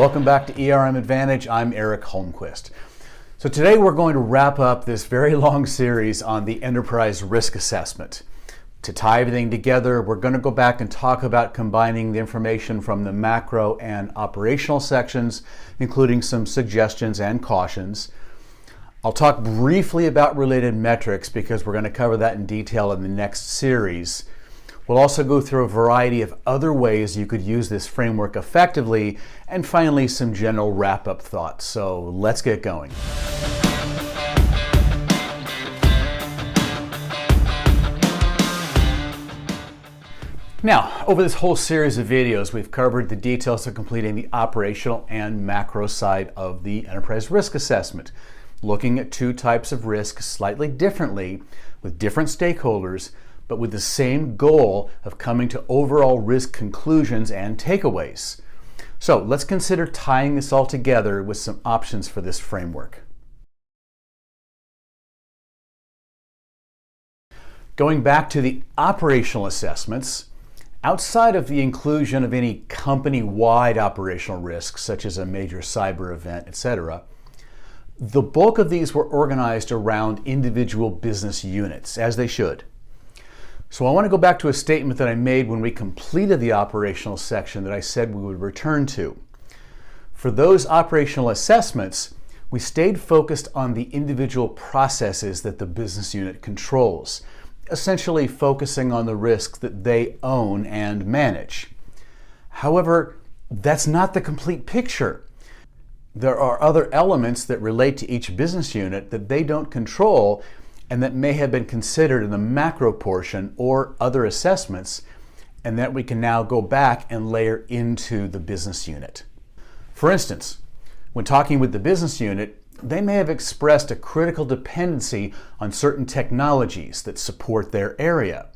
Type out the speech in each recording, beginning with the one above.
Welcome back to ERM Advantage. I'm Eric Holmquist. So today we're going to wrap up this very long series on the enterprise risk assessment. To tie everything together, we're going to go back and talk about combining the information from the macro and operational sections, including some suggestions and cautions. I'll talk briefly about related metrics because we're going to cover that in detail in the next series. We'll also go through a variety of other ways you could use this framework effectively, and finally some general wrap-up thoughts. So let's get going. Now, over this whole series of videos, we've covered the details of completing the operational and macro side of the enterprise risk assessment, looking at two types of risk slightly differently with different stakeholders, but with the same goal of coming to overall risk conclusions and takeaways. So let's consider tying this all together with some options for this framework. Going back to the operational assessments, outside of the inclusion of any company-wide operational risks, such as a major cyber event, etc., the bulk of these were organized around individual business units, as they should. So I want to go back to a statement that I made when we completed the operational section that I said we would return to. For those operational assessments, we stayed focused on the individual processes that the business unit controls, essentially focusing on the risks that they own and manage. However, that's not the complete picture. There are other elements that relate to each business unit that they don't control and that may have been considered in the macro portion or other assessments, and that we can now go back and layer into the business unit. For instance, when talking with the business unit, they may have expressed a critical dependency on certain technologies that support their area.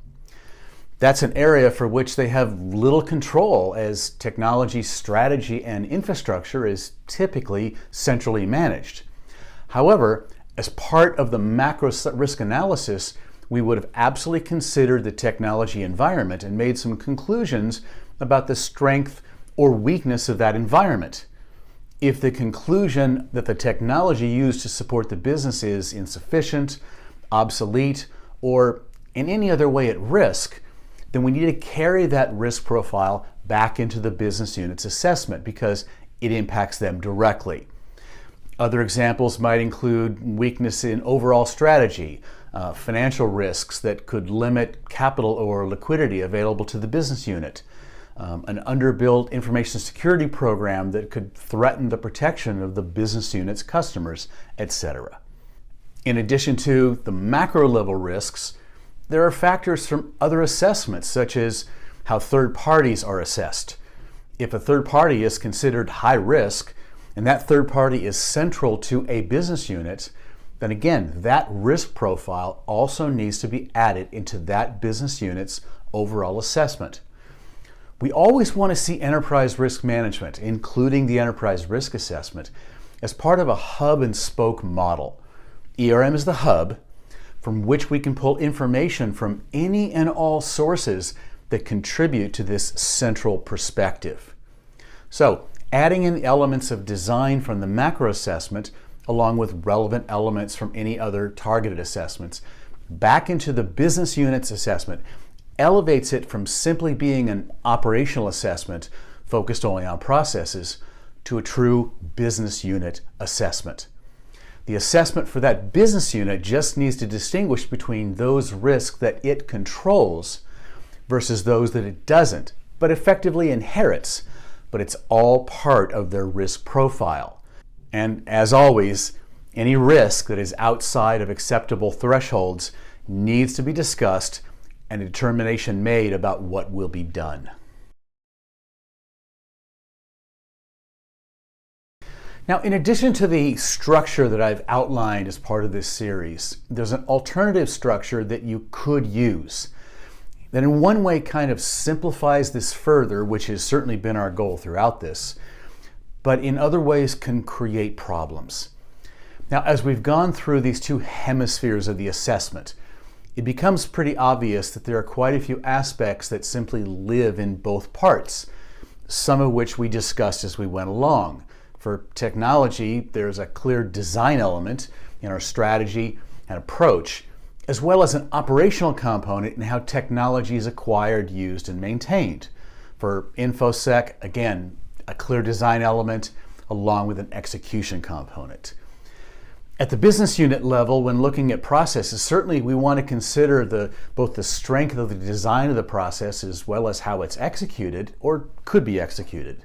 That's an area for which they have little control, as technology strategy and infrastructure is typically centrally managed. However, as part of the macro risk analysis, we would have absolutely considered the technology environment and made some conclusions about the strength or weakness of that environment. If the conclusion that the technology used to support the business is insufficient, obsolete, or in any other way at risk, then we need to carry that risk profile back into the business unit's assessment because it impacts them directly. Other examples might include weakness in overall strategy, financial risks that could limit capital or liquidity available to the business unit, an underbuilt information security program that could threaten the protection of the business unit's customers, etc. In addition to the macro level risks, there are factors from other assessments, such as how third parties are assessed. If a third party is considered high risk, and that third party is central to a business unit, then again, that risk profile also needs to be added into that business unit's overall assessment. We always want to see enterprise risk management, including the enterprise risk assessment, as part of a hub and spoke model. ERM is the hub from which we can pull information from any and all sources that contribute to this central perspective. So, adding in the elements of design from the macro assessment, along with relevant elements from any other targeted assessments, back into the business unit's assessment elevates it from simply being an operational assessment focused only on processes to a true business unit assessment. The assessment for that business unit just needs to distinguish between those risks that it controls versus those that it doesn't, but effectively inherits, but it's all part of their risk profile. And as always, any risk that is outside of acceptable thresholds needs to be discussed and a determination made about what will be done. Now, in addition to the structure that I've outlined as part of this series, there's an alternative structure that you could use that in one way kind of simplifies this further, which has certainly been our goal throughout this, but in other ways can create problems. Now, as we've gone through these two hemispheres of the assessment, it becomes pretty obvious that there are quite a few aspects that simply live in both parts, some of which we discussed as we went along. For technology, there's a clear design element in our strategy and approach, as well as an operational component in how technology is acquired, used, and maintained. For InfoSec, again, a clear design element along with an execution component. At the business unit level, when looking at processes, certainly we want to consider both the strength of the design of the process as well as how it's executed or could be executed.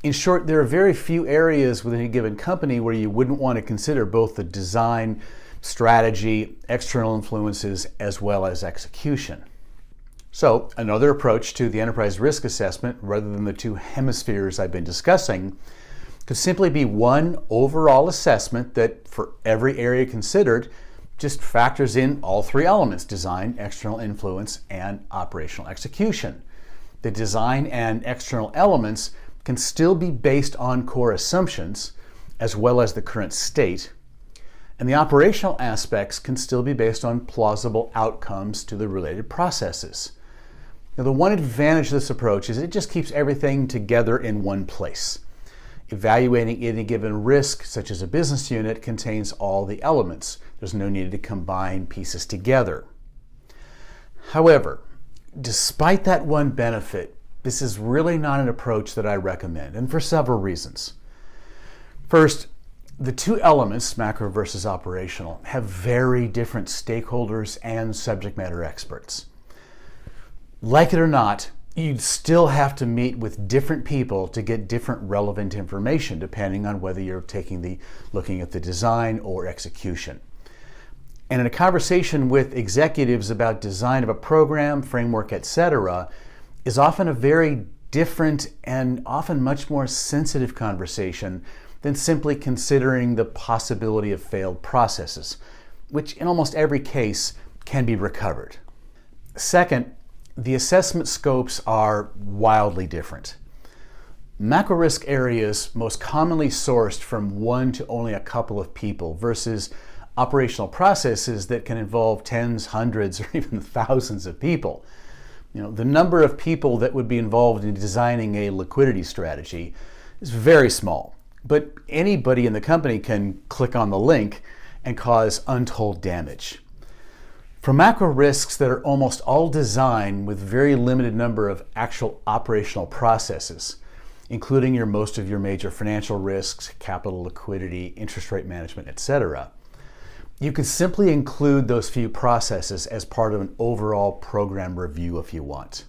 In short, there are very few areas within a given company where you wouldn't want to consider both the design, strategy, external influences, as well as execution. So, another approach to the enterprise risk assessment, rather than the two hemispheres I've been discussing, could simply be one overall assessment that, for every area considered, just factors in all three elements: design, external influence, and operational execution. The design and external elements can still be based on core assumptions, as well as the current state, and the operational aspects can still be based on plausible outcomes to the related processes. Now, the one advantage of this approach is it just keeps everything together in one place. Evaluating any given risk, such as a business unit, contains all the elements. There's no need to combine pieces together. However, despite that one benefit, this is really not an approach that I recommend, and for several reasons. First, the two elements, macro versus operational, have very different stakeholders and subject matter experts. Like it or not, you'd still have to meet with different people to get different relevant information, depending on whether you're looking at the design or execution. And in a conversation with executives about design of a program, framework, etc., is often a very different and often much more sensitive conversation than simply considering the possibility of failed processes, which in almost every case can be recovered. Second, the assessment scopes are wildly different. Macro risk areas most commonly sourced from one to only a couple of people versus operational processes that can involve tens, hundreds, or even thousands of people. The number of people that would be involved in designing a liquidity strategy is very small, but anybody in the company can click on the link and cause untold damage. For macro risks that are almost all design with very limited number of actual operational processes, including most of your major financial risks, capital, liquidity, interest rate management, etc., you can simply include those few processes as part of an overall program review if you want.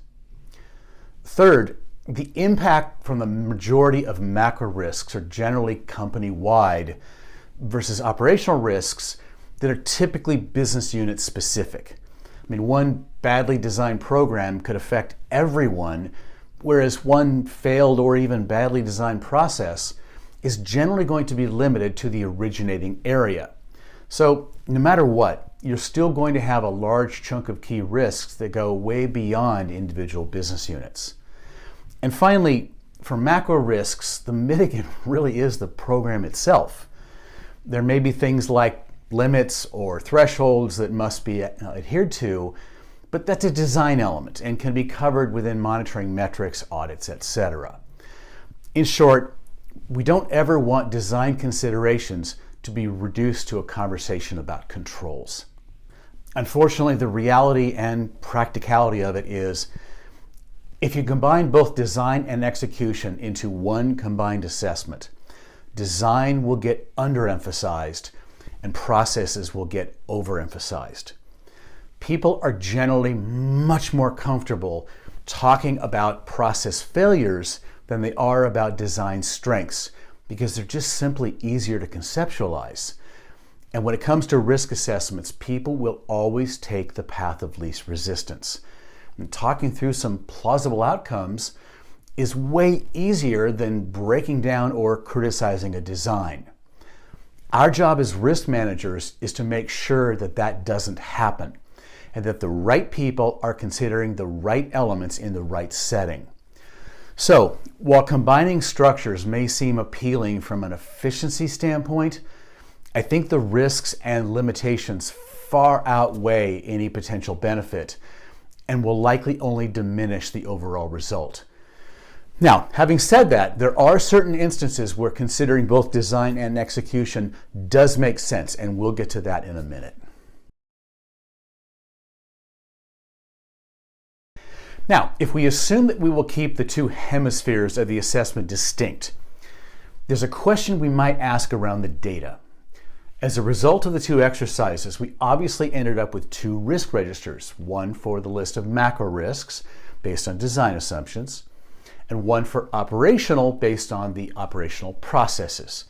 Third, the impact from the majority of macro risks are generally company-wide versus operational risks that are typically business unit specific. One badly designed program could affect everyone, whereas one failed or even badly designed process is generally going to be limited to the originating area. So no matter what, you're still going to have a large chunk of key risks that go way beyond individual business units. And finally, for macro risks, the mitigant really is the program itself. There may be things like limits or thresholds that must be adhered to, but that's a design element and can be covered within monitoring metrics, audits, etc. In short, we don't ever want design considerations to be reduced to a conversation about controls. Unfortunately, the reality and practicality of it is, if you combine both design and execution into one combined assessment, design will get underemphasized and processes will get overemphasized. People are generally much more comfortable talking about process failures than they are about design strengths, because they're just simply easier to conceptualize. And when it comes to risk assessments, people will always take the path of least resistance. And talking through some plausible outcomes is way easier than breaking down or criticizing a design. Our job as risk managers is to make sure that that doesn't happen, and that the right people are considering the right elements in the right setting. So, while combining structures may seem appealing from an efficiency standpoint, I think the risks and limitations far outweigh any potential benefit and will likely only diminish the overall result. Now, having said that, there are certain instances where considering both design and execution does make sense, and we'll get to that in a minute. Now, if we assume that we will keep the two hemispheres of the assessment distinct, there's a question we might ask around the data. As a result of the two exercises, we obviously ended up with two risk registers, one for the list of macro risks based on design assumptions, and one for operational based on the operational processes.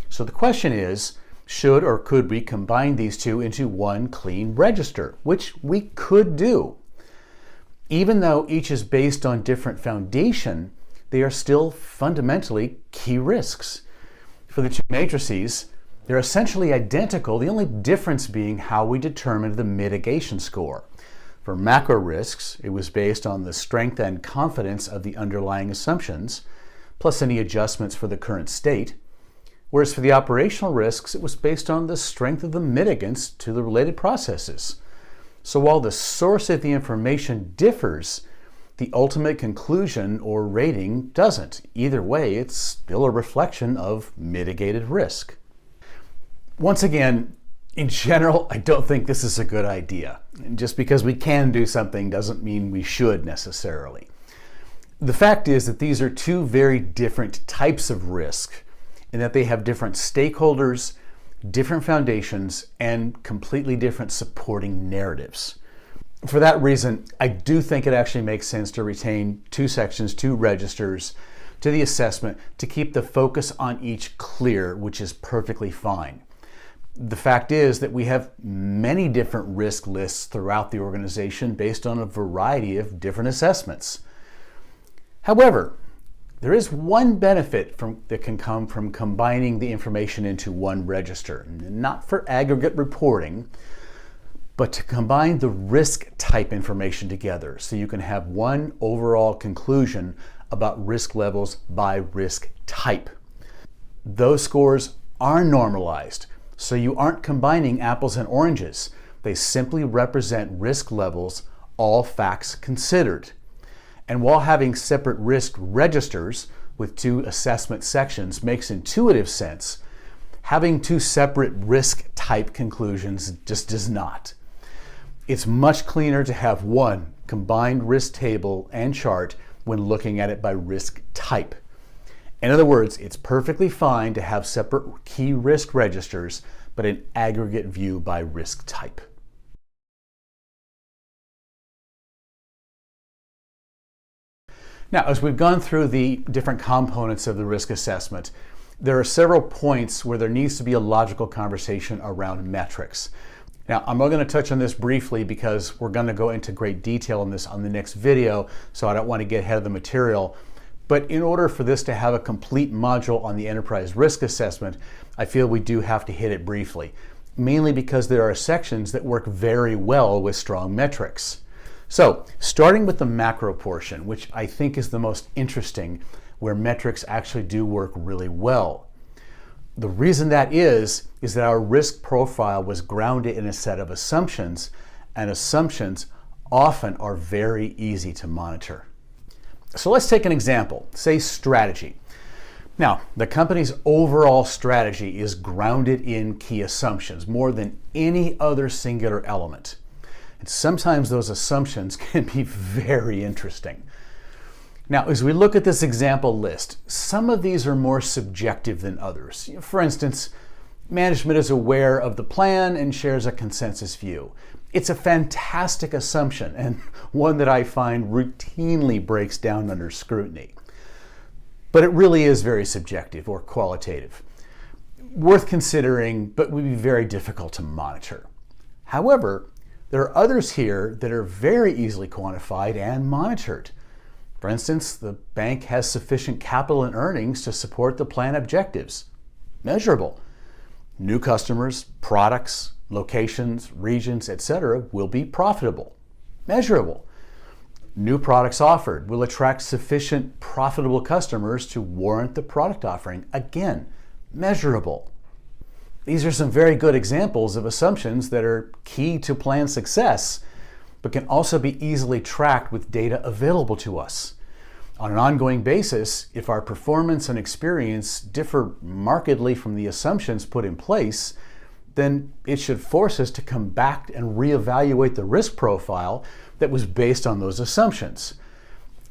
So the question is, should or could we combine these two into one clean register, which we could do. Even though each is based on different foundation, they are still fundamentally key risks. For the two matrices, they're essentially identical, the only difference being how we determined the mitigation score. For macro risks, it was based on the strength and confidence of the underlying assumptions, plus any adjustments for the current state, whereas for the operational risks, it was based on the strength of the mitigants to the related processes. So while the source of the information differs, the ultimate conclusion or rating doesn't. Either way, it's still a reflection of mitigated risk. Once again, in general, I don't think this is a good idea. And just because we can do something doesn't mean we should necessarily. The fact is that these are two very different types of risk in that they have different stakeholders, different foundations, and completely different supporting narratives. For that reason, I do think it actually makes sense to retain two sections, two registers to the assessment to keep the focus on each clear, which is perfectly fine. The fact is that we have many different risk lists throughout the organization based on a variety of different assessments. However, there is one benefit that can come from combining the information into one register, not for aggregate reporting, but to combine the risk type information together so you can have one overall conclusion about risk levels by risk type. Those scores are normalized, so you aren't combining apples and oranges. They simply represent risk levels, all facts considered. And while having separate risk registers with two assessment sections makes intuitive sense, having two separate risk type conclusions just does not. It's much cleaner to have one combined risk table and chart when looking at it by risk type. In other words, it's perfectly fine to have separate key risk registers, but an aggregate view by risk type. Now, as we've gone through the different components of the risk assessment, there are several points where there needs to be a logical conversation around metrics. Now, I'm only going to touch on this briefly because we're going to go into great detail on this on the next video, so I don't want to get ahead of the material. But in order for this to have a complete module on the enterprise risk assessment, I feel we do have to hit it briefly, mainly because there are sections that work very well with strong metrics. So, starting with the macro portion, which I think is the most interesting, where metrics actually do work really well. The reason that is that our risk profile was grounded in a set of assumptions, and assumptions often are very easy to monitor. So let's take an example, say strategy. Now, the company's overall strategy is grounded in key assumptions more than any other singular element. And sometimes those assumptions can be very interesting. Now, as we look at this example list, some of these are more subjective than others. For instance, management is aware of the plan and shares a consensus view. It's a fantastic assumption and one that I find routinely breaks down under scrutiny. But it really is very subjective or qualitative. Worth considering, but would be very difficult to monitor. However, there are others here that are very easily quantified and monitored. For instance, the bank has sufficient capital and earnings to support the plan objectives. Measurable. New customers, products, locations, regions, etc. will be profitable. Measurable. New products offered will attract sufficient profitable customers to warrant the product offering. Again, measurable. These are some very good examples of assumptions that are key to plan success, but can also be easily tracked with data available to us. On an ongoing basis, if our performance and experience differ markedly from the assumptions put in place, then it should force us to come back and reevaluate the risk profile that was based on those assumptions.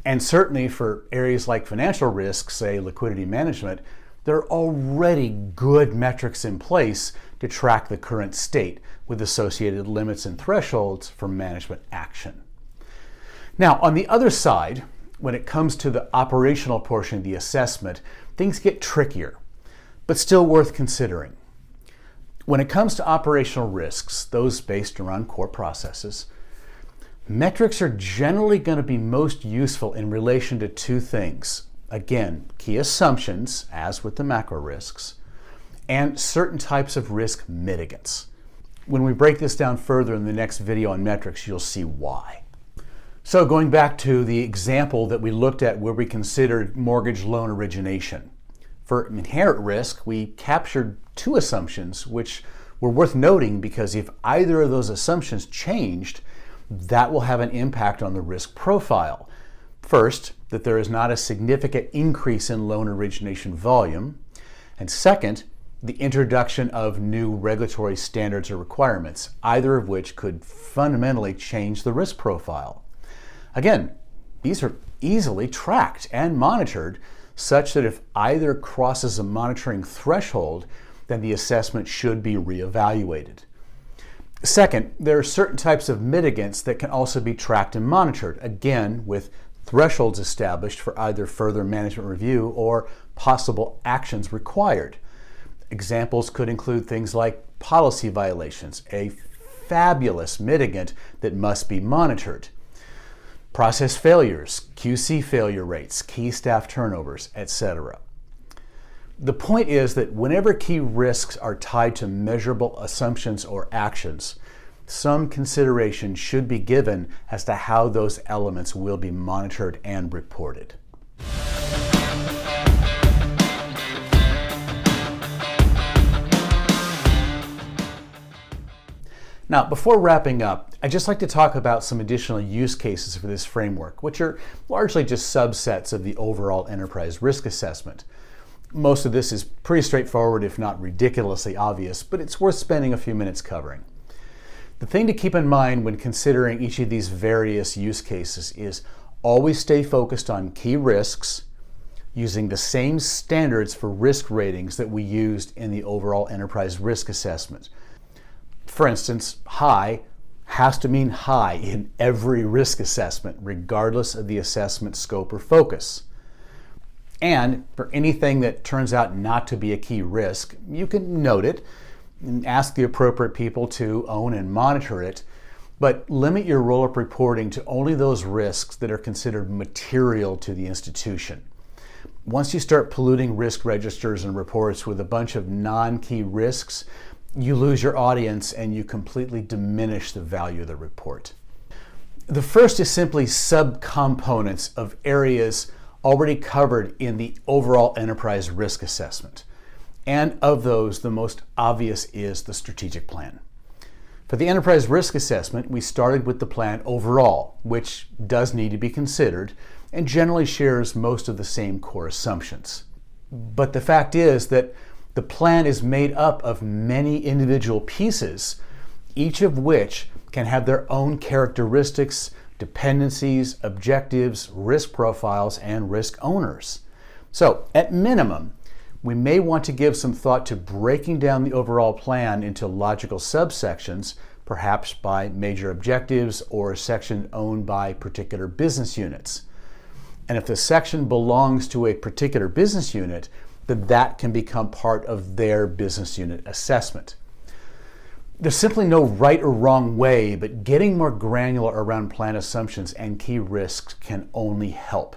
And certainly for areas like financial risk, say liquidity management, there are already good metrics in place to track the current state with associated limits and thresholds for management action. Now, on the other side, when it comes to the operational portion of the assessment, things get trickier, but still worth considering. When it comes to operational risks, those based around core processes, metrics are generally going to be most useful in relation to two things. Again, key assumptions, as with the macro risks, and certain types of risk mitigants. When we break this down further in the next video on metrics, you'll see why. So going back to the example that we looked at where we considered mortgage loan origination. For inherent risk, we captured two assumptions which were worth noting because if either of those assumptions changed, that will have an impact on the risk profile. First, that there is not a significant increase in loan origination volume. And second, the introduction of new regulatory standards or requirements, either of which could fundamentally change the risk profile. Again, these are easily tracked and monitored such that if either crosses a monitoring threshold, then the assessment should be reevaluated. Second, there are certain types of mitigants that can also be tracked and monitored, again, with thresholds established for either further management review or possible actions required. Examples could include things like policy violations, a fabulous mitigant that must be monitored. Process failures, QC failure rates, key staff turnovers, etc. The point is that whenever key risks are tied to measurable assumptions or actions, some consideration should be given as to how those elements will be monitored and reported. Now, before wrapping up, I'd just like to talk about some additional use cases for this framework, which are largely just subsets of the overall enterprise risk assessment. Most of this is pretty straightforward, if not ridiculously obvious, but it's worth spending a few minutes covering. The thing to keep in mind when considering each of these various use cases is always stay focused on key risks, using the same standards for risk ratings that we used in the overall enterprise risk assessment. For instance, high has to mean high in every risk assessment, regardless of the assessment scope or focus. And for anything that turns out not to be a key risk, you can note it and ask the appropriate people to own and monitor it, but limit your roll-up reporting to only those risks that are considered material to the institution. Once you start polluting risk registers and reports with a bunch of non-key risks, you lose your audience and you completely diminish the value of the report. The first is simply subcomponents of areas already covered in the overall enterprise risk assessment. And of those, the most obvious is the strategic plan. For the enterprise risk assessment, we started with the plan overall, which does need to be considered and generally shares most of the same core assumptions. But the fact is that the plan is made up of many individual pieces, each of which can have their own characteristics, dependencies, objectives, risk profiles, and risk owners. So, at minimum, we may want to give some thought to breaking down the overall plan into logical subsections, perhaps by major objectives or a section owned by particular business units. And if the section belongs to a particular business unit, then that can become part of their business unit assessment. There's simply no right or wrong way, but getting more granular around plan assumptions and key risks can only help.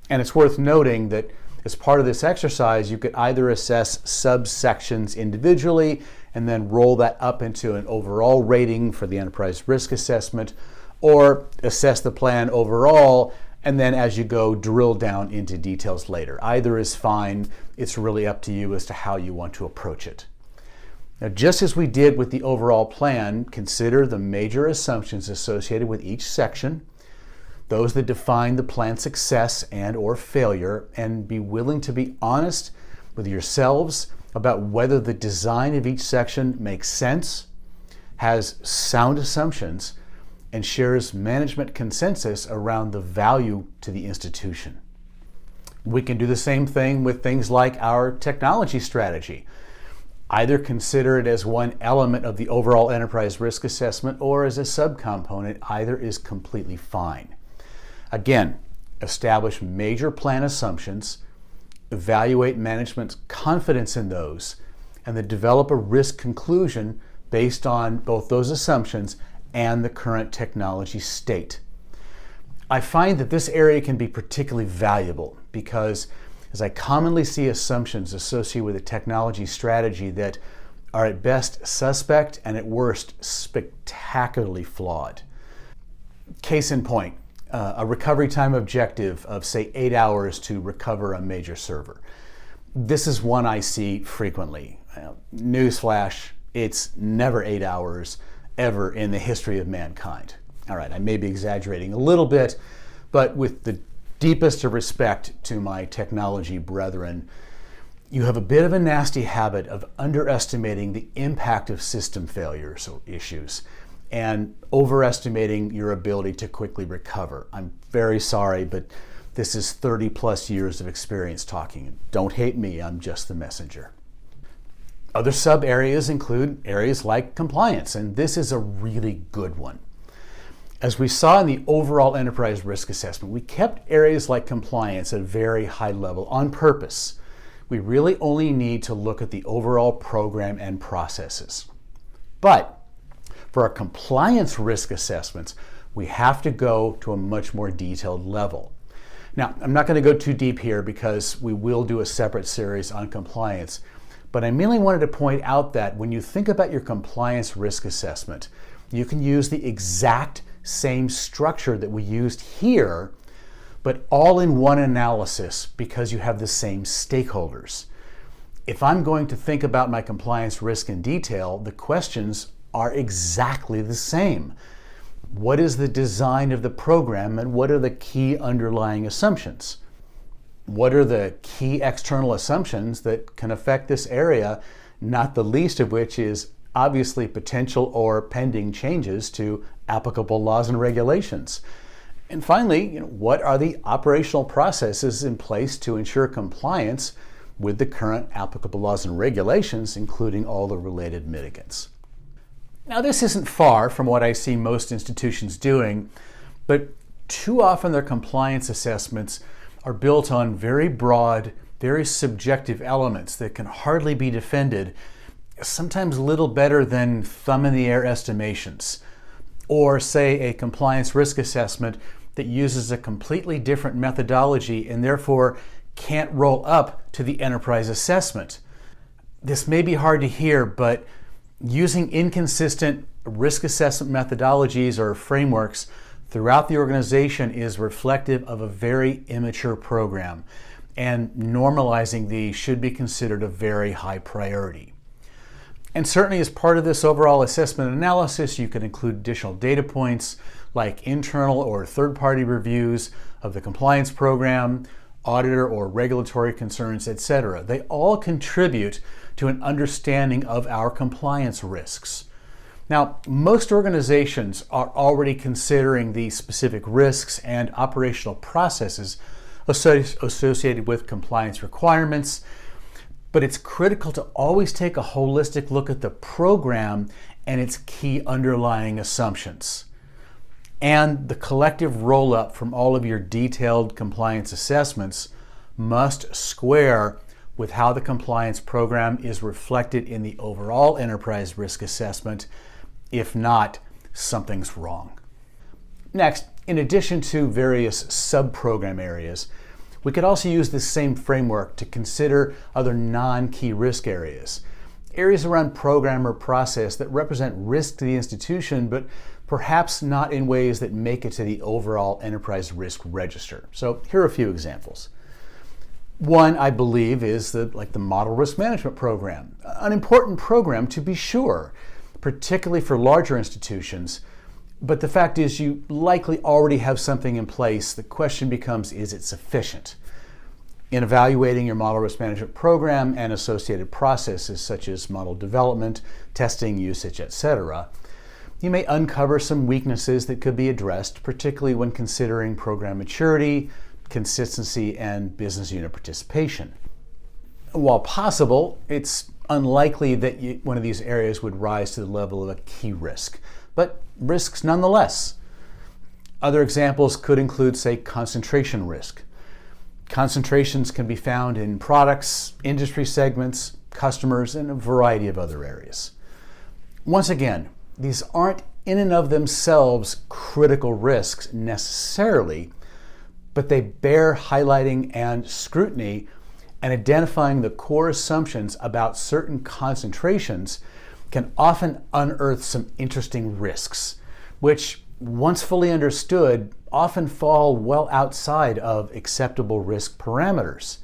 And it's worth noting that as part of this exercise, you could either assess subsections individually and then roll that up into an overall rating for the enterprise risk assessment, or assess the plan overall and then as you go, drill down into details later. Either is fine. It's really up to you as to how you want to approach it. Now, just as we did with the overall plan, consider the major assumptions associated with each section, those that define the plan's success and or failure, and be willing to be honest with yourselves about whether the design of each section makes sense, has sound assumptions, and shares management consensus around the value to the institution. We can do the same thing with things like our technology strategy. Either consider it as one element of the overall enterprise risk assessment or as a subcomponent. Either is completely fine. Again, establish major plan assumptions, evaluate management's confidence in those, and then develop a risk conclusion based on both those assumptions and the current technology state. I find that this area can be particularly valuable because, as I commonly see assumptions associated with a technology strategy that are at best suspect and at worst spectacularly flawed. Case in point, a recovery time objective of say 8 hours to recover a major server. This is one I see frequently. Newsflash, it's never 8 hours ever in the history of mankind. All right, I may be exaggerating a little bit, but with the deepest of respect to my technology brethren, you have a bit of a nasty habit of underestimating the impact of system failures or issues and overestimating your ability to quickly recover. I'm very sorry, but this is 30 plus years of experience talking. Don't hate me, I'm just the messenger. Other sub areas include areas like compliance, and this is a really good one. As we saw in the overall enterprise risk assessment, we kept areas like compliance at a very high level on purpose. We really only need to look at the overall program and processes. But for our compliance risk assessments, we have to go to a much more detailed level. Now, I'm not going to go too deep here because we will do a separate series on compliance, but I merely wanted to point out that when you think about your compliance risk assessment, you can use the exact same structure that we used here, but all in one analysis because you have the same stakeholders. If I'm going to think about my compliance risk in detail, the questions are exactly the same. What is the design of the program and what are the key underlying assumptions? What are the key external assumptions that can affect this area, not the least of which is obviously potential or pending changes to applicable laws and regulations? And finally, what are the operational processes in place to ensure compliance with the current applicable laws and regulations, including all the related mitigants? Now, this isn't far from what I see most institutions doing, but too often their compliance assessments are built on very broad, very subjective elements that can hardly be defended, sometimes little better than thumb-in-the-air estimations, or say a compliance risk assessment that uses a completely different methodology and therefore can't roll up to the enterprise assessment. This may be hard to hear, but using inconsistent risk assessment methodologies or frameworks throughout the organization is reflective of a very immature program, and normalizing these should be considered a very high priority. And certainly as part of this overall assessment analysis, you can include additional data points like internal or third-party reviews of the compliance program, auditor or regulatory concerns, etc. They all contribute to an understanding of our compliance risks. Now, most organizations are already considering the specific risks and operational processes associated with compliance requirements, but it's critical to always take a holistic look at the program and its key underlying assumptions. And the collective roll-up from all of your detailed compliance assessments must square with how the compliance program is reflected in the overall enterprise risk assessment. If not, something's wrong. Next, in addition to various sub-program areas, we could also use this same framework to consider other non-key risk areas. Areas around program or process that represent risk to the institution, but perhaps not in ways that make it to the overall enterprise risk register. So here are a few examples. One, I believe, is the model risk management program. An important program to be sure, particularly for larger institutions, But the fact is, you likely already have something in place. The question becomes, is it sufficient? In evaluating your model risk management program and associated processes such as model development, testing, usage, etc., you may uncover some weaknesses that could be addressed, particularly when considering program maturity, consistency, and business unit participation. While possible, it's unlikely that one of these areas would rise to the level of a key risk, but risks nonetheless. Other examples could include, say, concentration risk. Concentrations can be found in products, industry segments, customers, and a variety of other areas. Once again, these aren't in and of themselves critical risks necessarily, but they bear highlighting and scrutiny, and identifying the core assumptions about certain concentrations can often unearth some interesting risks, which, once fully understood, often fall well outside of acceptable risk parameters.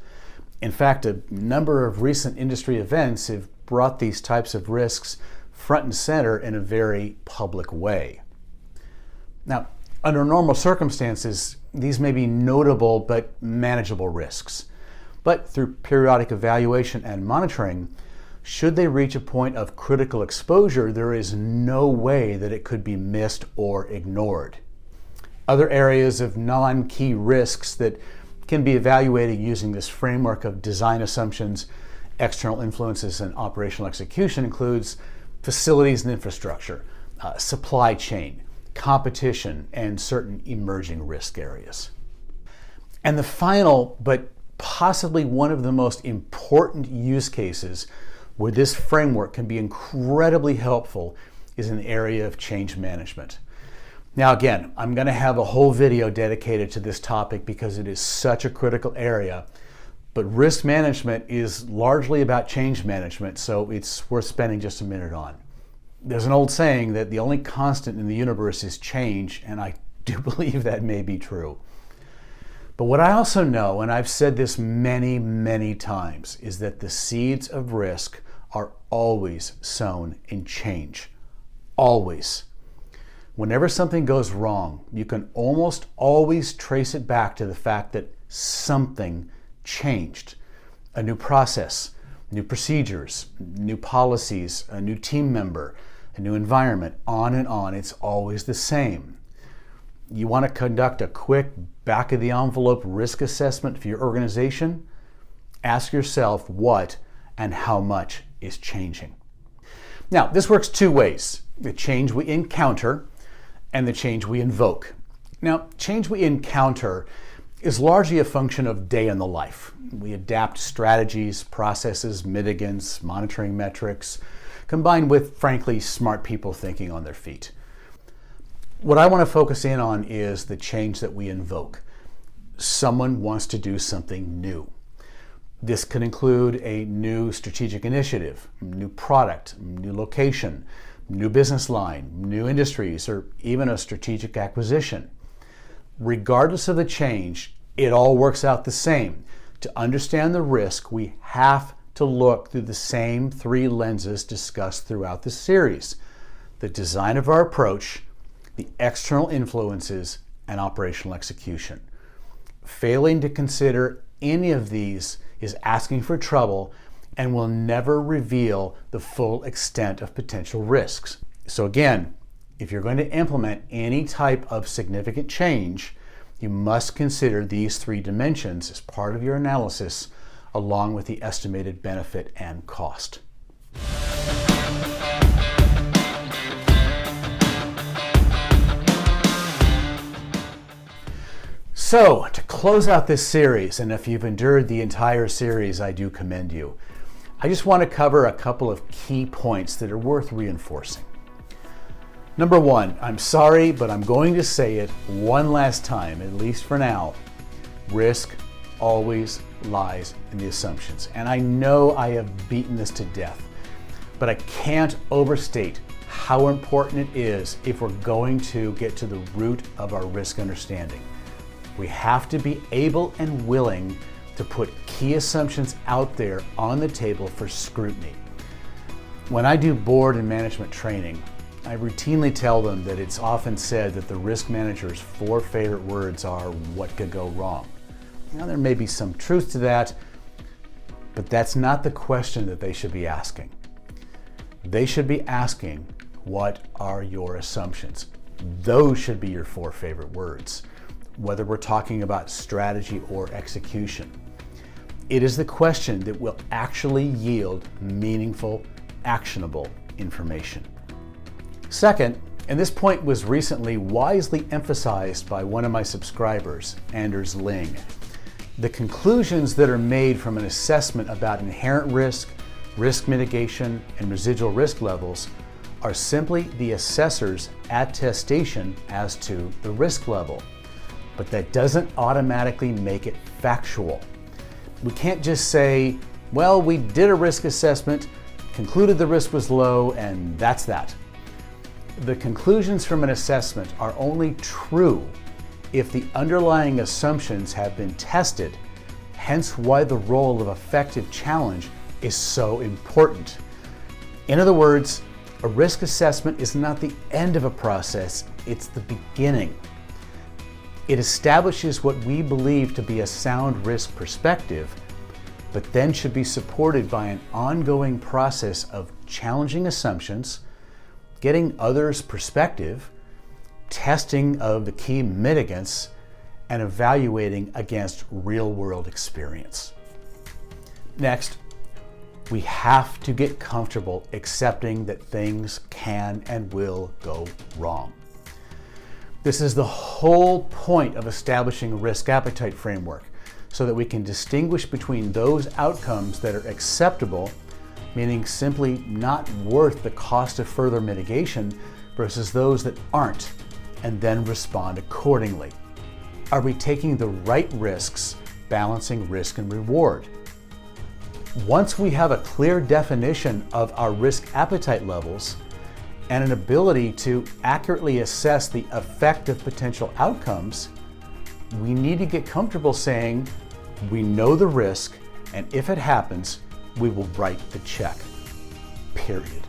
In fact, a number of recent industry events have brought these types of risks front and center in a very public way. Now, under normal circumstances, these may be notable but manageable risks. But through periodic evaluation and monitoring, should they reach a point of critical exposure, there is no way that it could be missed or ignored. Other areas of non-key risks that can be evaluated using this framework of design assumptions, external influences, and operational execution includes facilities and infrastructure, supply chain, competition, and certain emerging risk areas. And the final, but possibly one of the most important use cases where this framework can be incredibly helpful is in the area of change management. Now again, I'm going to have a whole video dedicated to this topic because it is such a critical area, but risk management is largely about change management, so it's worth spending just a minute on. There's an old saying that the only constant in the universe is change, and I do believe that may be true. But what I also know, and I've said this many, many times, is that the seeds of risk are always sown in change. Always. Whenever something goes wrong, you can almost always trace it back to the fact that something changed. A new process, new procedures, new policies, a new team member, a new environment, on and on. It's always the same. You want to conduct a quick back-of-the-envelope risk assessment for your organization? Ask yourself what and how much is changing. Now, this works two ways: the change we encounter and the change we invoke. Now, change we encounter is largely a function of day in the life. We adapt strategies, processes, mitigants, monitoring metrics, combined with, frankly, smart people thinking on their feet. What I want to focus in on is the change that we invoke. Someone wants to do something new. This can include a new strategic initiative, new product, new location, new business line, new industries, or even a strategic acquisition. Regardless of the change, it all works out the same. To understand the risk, we have to look through the same three lenses discussed throughout the series: the design of our approach, the external influences, and operational execution. Failing to consider any of these is asking for trouble and will never reveal the full extent of potential risks. So again, if you're going to implement any type of significant change, you must consider these three dimensions as part of your analysis, along with the estimated benefit and cost. So, to close out this series, and if you've endured the entire series, I do commend you, I just want to cover a couple of key points that are worth reinforcing. Number one, I'm sorry, but I'm going to say it one last time, at least for now. Risk always lies in the assumptions. And I know I have beaten this to death, but I can't overstate how important it is if we're going to get to the root of our risk understanding. We have to be able and willing to put key assumptions out there on the table for scrutiny. When I do board and management training, I routinely tell them that it's often said that the risk manager's 4 favorite words are what could go wrong. Now, there may be some truth to that, but that's not the question that they should be asking. They should be asking, what are your assumptions? Those should be your 4 favorite words, whether we're talking about strategy or execution. It is the question that will actually yield meaningful, actionable information. Second, and this point was recently wisely emphasized by one of my subscribers, Anders Ling, the conclusions that are made from an assessment about inherent risk, risk mitigation, and residual risk levels are simply the assessor's attestation as to the risk level. But that doesn't automatically make it factual. We can't just say, well, we did a risk assessment, concluded the risk was low, and that's that. The conclusions from an assessment are only true if the underlying assumptions have been tested, hence why the role of effective challenge is so important. In other words, a risk assessment is not the end of a process, it's the beginning. It establishes what we believe to be a sound risk perspective, but then should be supported by an ongoing process of challenging assumptions, getting others' perspective, testing of the key mitigants, and evaluating against real-world experience. Next, we have to get comfortable accepting that things can and will go wrong. This is the whole point of establishing a risk appetite framework, so that we can distinguish between those outcomes that are acceptable, meaning simply not worth the cost of further mitigation, versus those that aren't, and then respond accordingly. Are we taking the right risks, balancing risk and reward? Once we have a clear definition of our risk appetite levels and an ability to accurately assess the effect of potential outcomes, we need to get comfortable saying, we know the risk, and if it happens, we will write the check, period.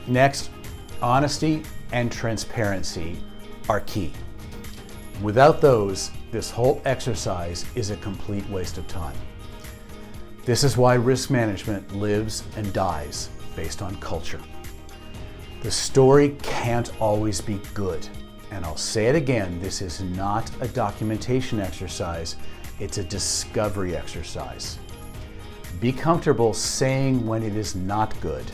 Next, honesty and transparency are key. Without those, this whole exercise is a complete waste of time. This is why risk management lives and dies based on culture. The story can't always be good. And I'll say it again, this is not a documentation exercise, it's a discovery exercise. Be comfortable saying when it is not good,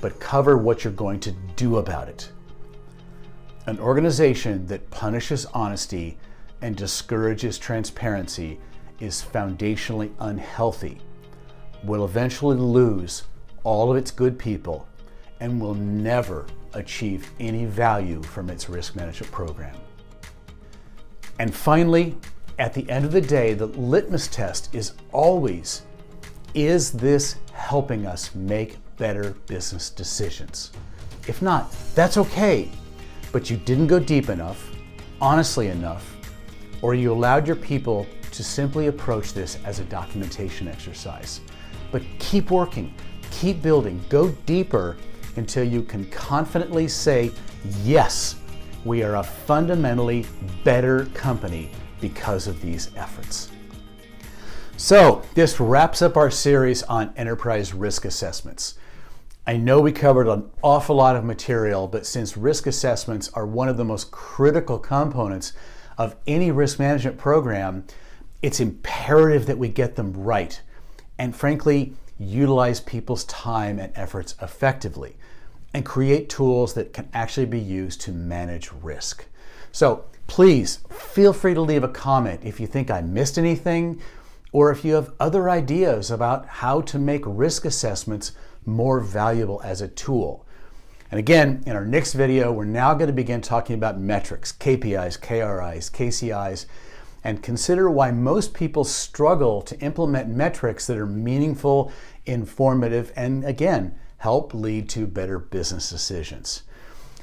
but cover what you're going to do about it. An organization that punishes honesty and discourages transparency is foundationally unhealthy, will eventually lose all of its good people, and will never achieve any value from its risk management program. And finally, at the end of the day, the litmus test is always, is this helping us make better business decisions? If not, that's okay, but you didn't go deep enough, honestly enough, or you allowed your people to simply approach this as a documentation exercise. But keep working, keep building, go deeper until you can confidently say, yes, we are a fundamentally better company because of these efforts. So this wraps up our series on enterprise risk assessments. I know we covered an awful lot of material, but since risk assessments are one of the most critical components of any risk management program, it's imperative that we get them right and frankly, utilize people's time and efforts effectively and create tools that can actually be used to manage risk. So please feel free to leave a comment if you think I missed anything, or if you have other ideas about how to make risk assessments more valuable as a tool. And again, in our next video, we're now going to begin talking about metrics, KPIs, KRIs, KCIs, and consider why most people struggle to implement metrics that are meaningful, informative, and again, help lead to better business decisions.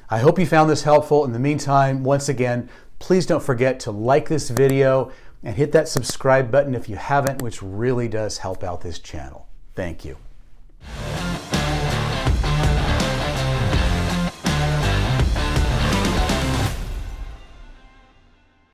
I hope you found this helpful. In the meantime, once again, please don't forget to like this video and hit that subscribe button if you haven't, which really does help out this channel. Thank you.